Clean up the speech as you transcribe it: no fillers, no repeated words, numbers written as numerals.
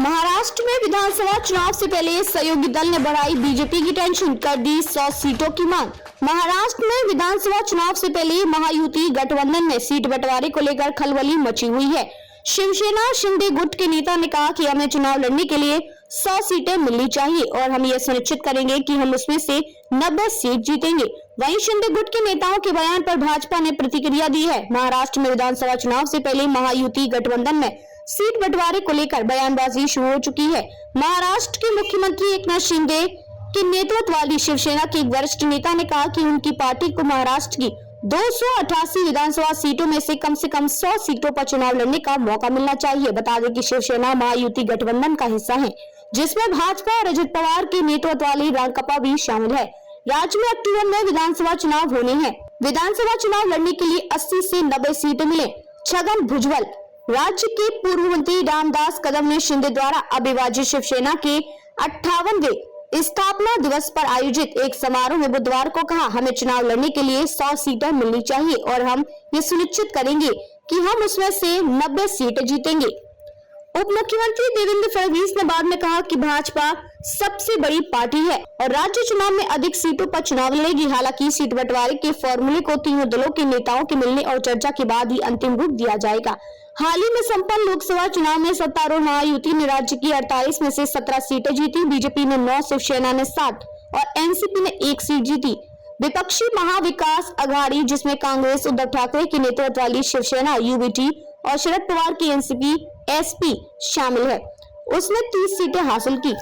महाराष्ट्र में विधानसभा चुनाव से पहले सहयोगी दल ने बढ़ाई बीजेपी की टेंशन, कर दी 100 सीटों की मांग। महाराष्ट्र में विधानसभा चुनाव से पहले महायुति गठबंधन में सीट बंटवारे को लेकर खलबली मची हुई है। शिवसेना शिंदे गुट के नेता ने कहा कि हमें चुनाव लड़ने के लिए 100 सीटें मिलनी चाहिए और हम ये सुनिश्चित करेंगे कि हम उसमें से 90 सीट जीतेंगे। वहीं शिंदे गुट के नेताओं के बयान पर भाजपा ने प्रतिक्रिया दी है। महाराष्ट्र में विधानसभा चुनाव से पहले महायुति गठबंधन में सीट बंटवारे को लेकर बयानबाजी शुरू हो चुकी है। महाराष्ट्र के मुख्यमंत्री एकनाथ शिंदे के नेतृत्व वाली शिवसेना के एक वरिष्ठ नेता ने कहा कि उनकी पार्टी को महाराष्ट्र की 288 विधानसभा सीटों में से कम 100 सीटों पर चुनाव लड़ने का मौका मिलना चाहिए। बता दें कि शिवसेना महायुति गठबंधन का हिस्सा है, जिसमें भाजपा और अजित पवार के नेतृत्व वाली रालोसपा भी शामिल है। राज्य में अक्टूबर में विधानसभा चुनाव होने हैं। विधानसभा चुनाव लड़ने के लिए 80 से 90 सीटें मिले। छगन भुजबल, राज्य के पूर्व मंत्री रामदास कदम ने शिंदे द्वारा अविभाजित शिवसेना के 58वें स्थापना दिवस पर आयोजित एक समारोह में बुधवार को कहा, हमें चुनाव लड़ने के लिए 100 सीटें मिलनी चाहिए और हम ये सुनिश्चित करेंगे कि हम उसमें से 90 सीटें जीतेंगे। उप मुख्यमंत्री देवेंद्र फडणवीस ने बाद में कहा कि भाजपा सबसे बड़ी पार्टी है और राज्य चुनाव में अधिक सीटों पर चुनाव लड़ेगी। हालांकि सीट बंटवारे के फॉर्मूले को तीनों दलों के नेताओं के मिलने और चर्चा के बाद ही अंतिम रूप दिया जाएगा। हाल ही में संपन्न लोकसभा चुनाव में सत्तारूढ़ महायुति ने राज्य की 48 में से 17 सीटें जीती। बीजेपी ने 9, शिवसेना ने 7 और एनसीपी ने 1 सीट जीती। विपक्षी महाविकास अघाड़ी, जिसमें कांग्रेस उद्धव ठाकरे के नेतृत्व वाली शिवसेना यूबीटी और शरद पवार की एनसीपी एसपी शामिल है, उसने 30 सीटें हासिल की।